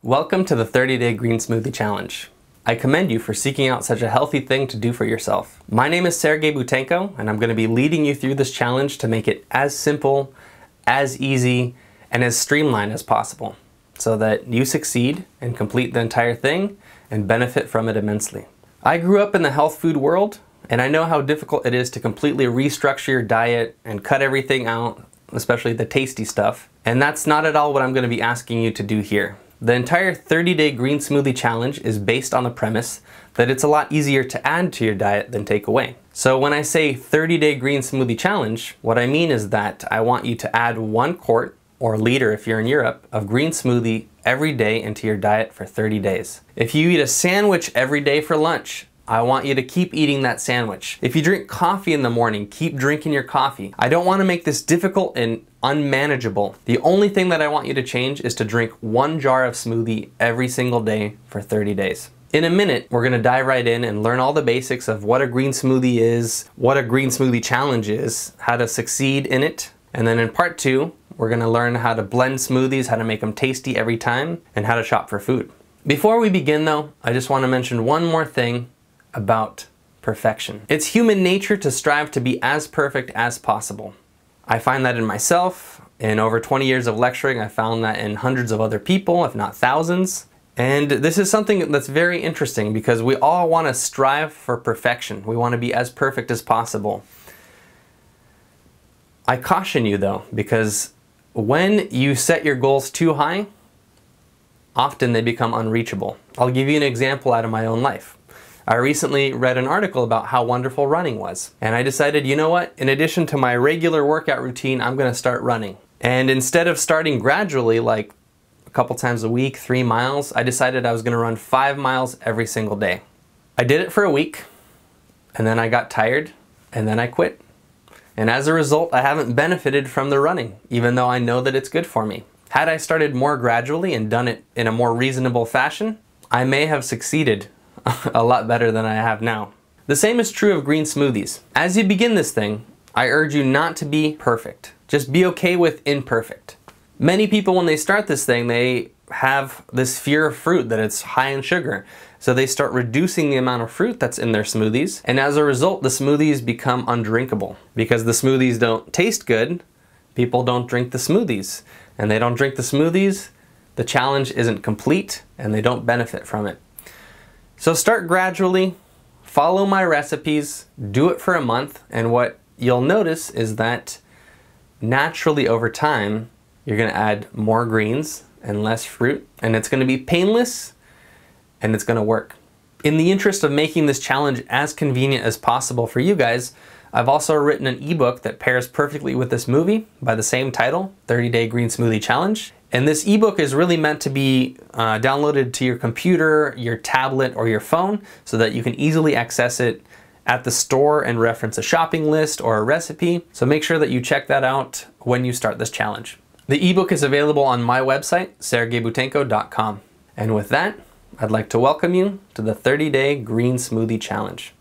Welcome to the 30-Day Green Smoothie Challenge. I commend you for seeking out such a healthy thing to do for yourself. My name is Sergei Boutenko, and I'm going to be leading you through this challenge to make it as simple, as easy, and as streamlined as possible, so that you succeed and complete the entire thing and benefit from it immensely. I grew up in the health food world, and I know how difficult it is to completely restructure your diet and cut everything out, especially the tasty stuff. And that's not at all what I'm going to be asking you to do here. The entire 30-Day Green Smoothie Challenge is based on the premise that it's a lot easier to add to your diet than take away. So when I say 30-Day Green Smoothie Challenge, what I mean is that I want you to add 1 quart, or liter if you're in Europe, of green smoothie every day into your diet for 30 days. If you eat a sandwich every day for lunch, I want you to keep eating that sandwich. If you drink coffee in the morning, keep drinking your coffee. I don't want to make this difficult and unmanageable. The only thing that I want you to change is to drink 1 jar of smoothie every single day for 30 days. In a minute, we're gonna dive right in and learn all the basics of what a green smoothie is, what a green smoothie challenge is, how to succeed in it. And then in part 2, we're gonna learn how to blend smoothies, how to make them tasty every time, and how to shop for food. Before we begin though, I just wanna mention one more thing about perfection. It's human nature to strive to be as perfect as possible. I find that in myself. In over 20 years of lecturing, I found that in hundreds of other people, if not thousands. And this is something that's very interesting because we all want to strive for perfection. We want to be as perfect as possible. I caution you though, because when you set your goals too high, often they become unreachable. I'll give you an example out of my own life. I recently read an article about how wonderful running was. And I decided, you know what? In addition to my regular workout routine, I'm gonna start running. And instead of starting gradually, like a couple times a week, 3 miles, I decided I was gonna run 5 miles every single day. I did it for a week, and then I got tired, and then I quit. And as a result, I haven't benefited from the running, even though I know that it's good for me. Had I started more gradually and done it in a more reasonable fashion, I may have succeeded a lot better than I have now. The same is true of green smoothies. As you begin this thing, I urge you not to be perfect. Just be okay with imperfect. Many people, when they start this thing, they have this fear of fruit, that it's high in sugar. So they start reducing the amount of fruit that's in their smoothies. And as a result, the smoothies become undrinkable. Because the smoothies don't taste good, people don't drink the smoothies. And they don't drink the smoothies, the challenge isn't complete, and they don't benefit from it. So start gradually, follow my recipes, do it for a month, and what you'll notice is that naturally over time, you're gonna add more greens and less fruit, and it's gonna be painless, and it's gonna work. In the interest of making this challenge as convenient as possible for you guys, I've also written an ebook that pairs perfectly with this movie by the same title, 30-Day Green Smoothie Challenge. And this ebook is really meant to be downloaded to your computer, your tablet, or your phone so that you can easily access it at the store and reference a shopping list or a recipe. So make sure that you check that out when you start this challenge. The ebook is available on my website, sergeiboutenko.com. And with that, I'd like to welcome you to the 30-Day Green Smoothie Challenge.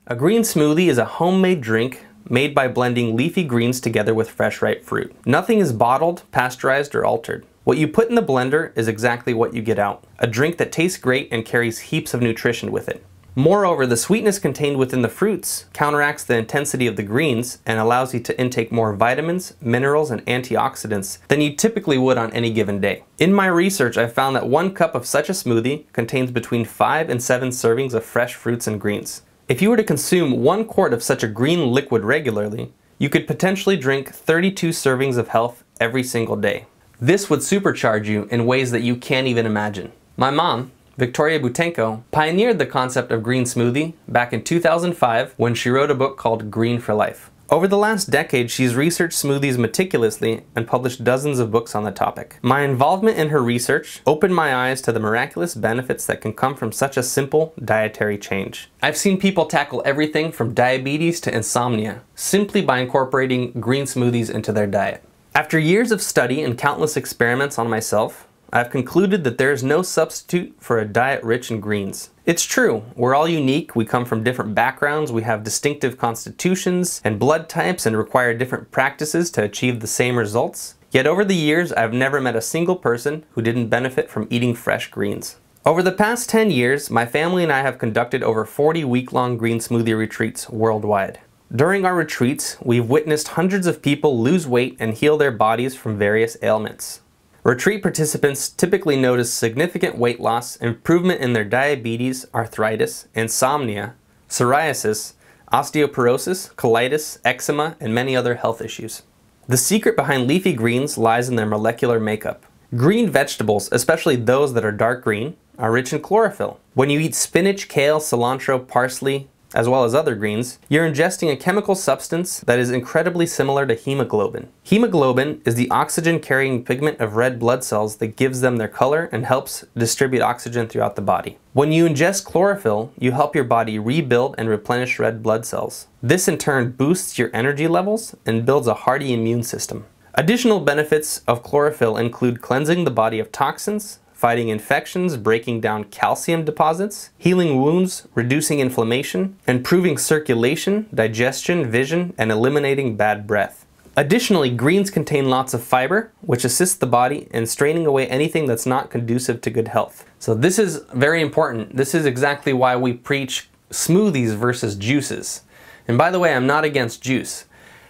A green smoothie is a homemade drink made by blending leafy greens together with fresh ripe fruit. Nothing is bottled, pasteurized, or altered. What you put in the blender is exactly what you get out. A drink that tastes great and carries heaps of nutrition with it. Moreover, the sweetness contained within the fruits counteracts the intensity of the greens and allows you to intake more vitamins, minerals, and antioxidants than you typically would on any given day. In my research, I found that 1 cup of such a smoothie contains between 5 and 7 servings of fresh fruits and greens. If you were to consume 1 quart of such a green liquid regularly, you could potentially drink 32 servings of health every single day. This would supercharge you in ways that you can't even imagine. My mom, Victoria Boutenko, pioneered the concept of green smoothie back in 2005 when she wrote a book called Green for Life. Over the last decade, she's researched smoothies meticulously and published dozens of books on the topic. My involvement in her research opened my eyes to the miraculous benefits that can come from such a simple dietary change. I've seen people tackle everything from diabetes to insomnia simply by incorporating green smoothies into their diet. After years of study and countless experiments on myself, I've concluded that there is no substitute for a diet rich in greens. It's true, we're all unique, we come from different backgrounds, we have distinctive constitutions and blood types and require different practices to achieve the same results. Yet over the years, I've never met a single person who didn't benefit from eating fresh greens. Over the past 10 years, my family and I have conducted over 40 week-long green smoothie retreats worldwide. During our retreats, we've witnessed hundreds of people lose weight and heal their bodies from various ailments. Retreat participants typically notice significant weight loss, improvement in their diabetes, arthritis, insomnia, psoriasis, osteoporosis, colitis, eczema, and many other health issues. The secret behind leafy greens lies in their molecular makeup. Green vegetables, especially those that are dark green, are rich in chlorophyll. When you eat spinach, kale, cilantro, parsley, as well as other greens, you're ingesting a chemical substance that is incredibly similar to hemoglobin. Hemoglobin is the oxygen-carrying pigment of red blood cells that gives them their color and helps distribute oxygen throughout the body. When you ingest chlorophyll, you help your body rebuild and replenish red blood cells. This in turn boosts your energy levels and builds a hardy immune system. Additional benefits of chlorophyll include cleansing the body of toxins, fighting infections, breaking down calcium deposits, healing wounds, reducing inflammation, improving circulation, digestion, vision, and eliminating bad breath. Additionally, greens contain lots of fiber, which assists the body in straining away anything that's not conducive to good health. So this is very important. This is exactly why we preach smoothies versus juices. And by the way, I'm not against juice.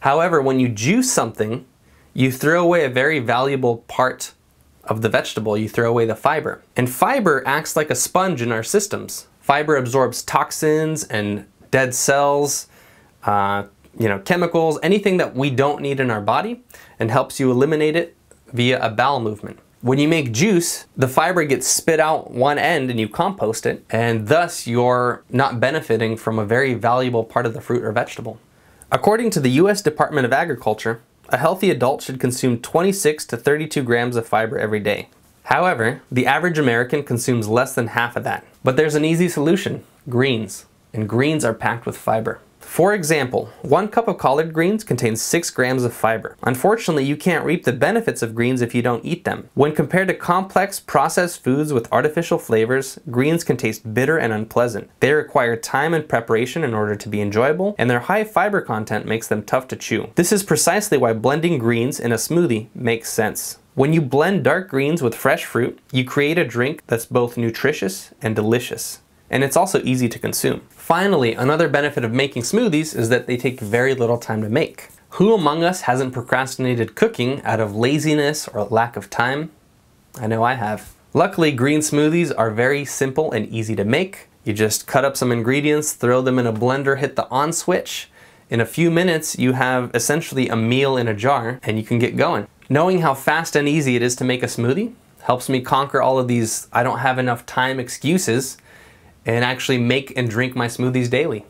However, when you juice something, you throw away a very valuable part of the vegetable. You throw away the fiber. And fiber acts like a sponge in our systems. Fiber absorbs toxins and dead cells, chemicals, anything that we don't need in our body, and helps you eliminate it via a bowel movement. When you make juice, the fiber gets spit out one end and you compost it, and thus you're not benefiting from a very valuable part of the fruit or vegetable. According to the US Department of Agriculture, a healthy adult should consume 26 to 32 grams of fiber every day. However, the average American consumes less than half of that. But there's an easy solution: greens. And greens are packed with fiber. For example, 1 cup of collard greens contains 6 grams of fiber. Unfortunately, you can't reap the benefits of greens if you don't eat them. When compared to complex processed foods with artificial flavors, greens can taste bitter and unpleasant. They require time and preparation in order to be enjoyable, and their high fiber content makes them tough to chew. This is precisely why blending greens in a smoothie makes sense. When you blend dark greens with fresh fruit, you create a drink that's both nutritious and delicious. And it's also easy to consume. Finally, another benefit of making smoothies is that they take very little time to make. Who among us hasn't procrastinated cooking out of laziness or lack of time? I know I have. Luckily, green smoothies are very simple and easy to make. You just cut up some ingredients, throw them in a blender, hit the on switch. In a few minutes, you have essentially a meal in a jar, and you can get going. Knowing how fast and easy it is to make a smoothie helps me conquer all of these "I don't have enough time" excuses and actually make and drink my smoothies daily.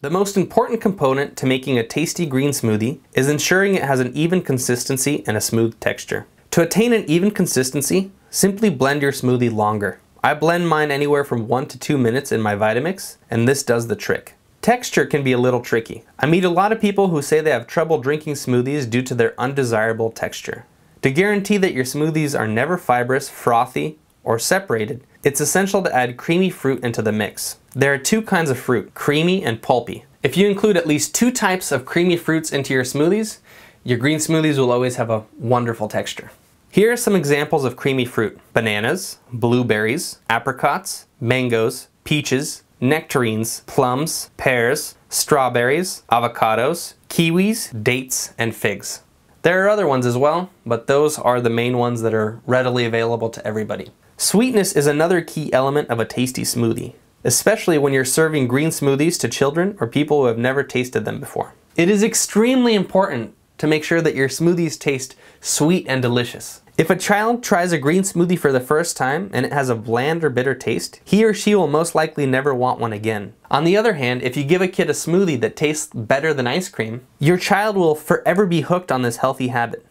The most important component to making a tasty green smoothie is ensuring it has an even consistency and a smooth texture. To attain an even consistency, simply blend your smoothie longer. I blend mine anywhere from 1 to 2 minutes in my Vitamix, and this does the trick. Texture can be a little tricky. I meet a lot of people who say they have trouble drinking smoothies due to their undesirable texture. To guarantee that your smoothies are never fibrous, frothy, or separated, it's essential to add creamy fruit into the mix. There are two kinds of fruit, creamy and pulpy. If you include at least 2 types of creamy fruits into your smoothies, your green smoothies will always have a wonderful texture. Here are some examples of creamy fruit: bananas, blueberries, apricots, mangoes, peaches, nectarines, plums, pears, strawberries, avocados, kiwis, dates, and figs. There are other ones as well, but those are the main ones that are readily available to everybody. Sweetness is another key element of a tasty smoothie, especially when you're serving green smoothies to children or people who have never tasted them before. It is extremely important to make sure that your smoothies taste sweet and delicious. If a child tries a green smoothie for the first time and it has a bland or bitter taste, he or she will most likely never want one again. On the other hand, if you give a kid a smoothie that tastes better than ice cream, your child will forever be hooked on this healthy habit.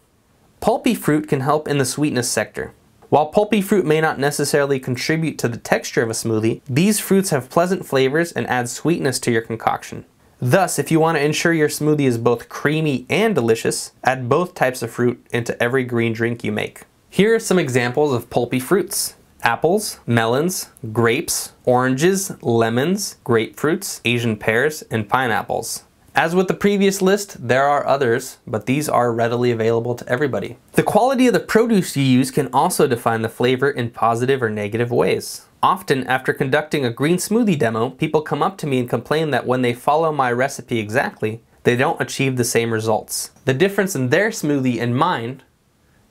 Pulpy fruit can help in the sweetness sector. While pulpy fruit may not necessarily contribute to the texture of a smoothie, these fruits have pleasant flavors and add sweetness to your concoction. Thus, if you want to ensure your smoothie is both creamy and delicious, add both types of fruit into every green drink you make. Here are some examples of pulpy fruits: apples, melons, grapes, oranges, lemons, grapefruits, Asian pears, and pineapples. As with the previous list, there are others, but these are readily available to everybody. The quality of the produce you use can also define the flavor in positive or negative ways. Often, after conducting a green smoothie demo, people come up to me and complain that when they follow my recipe exactly, they don't achieve the same results. The difference in their smoothie and mine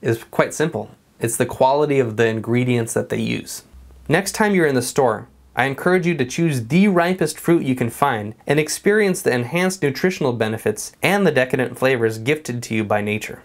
is quite simple. It's the quality of the ingredients that they use. Next time you're in the store, I encourage you to choose the ripest fruit you can find and experience the enhanced nutritional benefits and the decadent flavors gifted to you by nature.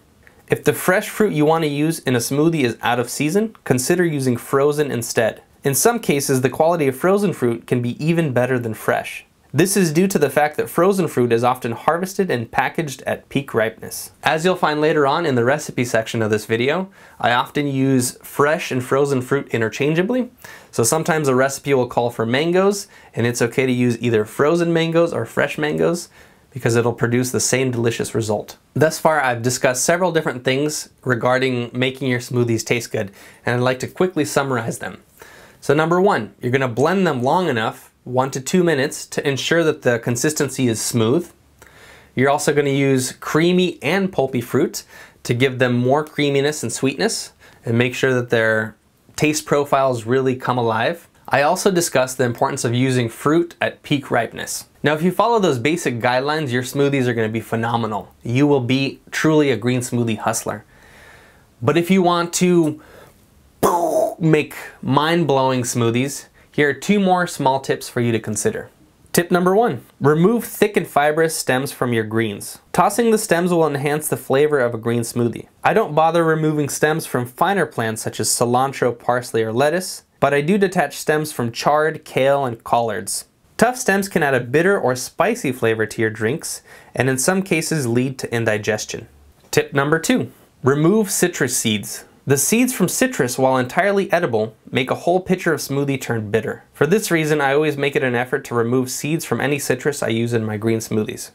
If the fresh fruit you want to use in a smoothie is out of season, consider using frozen instead. In some cases, the quality of frozen fruit can be even better than fresh. This is due to the fact that frozen fruit is often harvested and packaged at peak ripeness. As you'll find later on in the recipe section of this video, I often use fresh and frozen fruit interchangeably. So sometimes a recipe will call for mangoes, and it's okay to use either frozen mangoes or fresh mangoes because it'll produce the same delicious result. Thus far, I've discussed several different things regarding making your smoothies taste good, and I'd like to quickly summarize them. So number 1, you're going to blend them long enough, 1 to 2 minutes, to ensure that the consistency is smooth. You're also going to use creamy and pulpy fruit to give them more creaminess and sweetness and make sure that their taste profiles really come alive. I also discussed the importance of using fruit at peak ripeness. Now, if you follow those basic guidelines, your smoothies are going to be phenomenal. You will be truly a green smoothie hustler. But if you want to make mind-blowing smoothies, here are 2 more small tips for you to consider. Tip number 1, remove thick and fibrous stems from your greens. Tossing the stems will enhance the flavor of a green smoothie. I don't bother removing stems from finer plants such as cilantro, parsley, or lettuce, but I do detach stems from chard, kale, and collards. Tough stems can add a bitter or spicy flavor to your drinks, and in some cases lead to indigestion. Tip number 2, remove citrus seeds. The seeds from citrus, while entirely edible, make a whole pitcher of smoothie turn bitter. For this reason, I always make it an effort to remove seeds from any citrus I use in my green smoothies.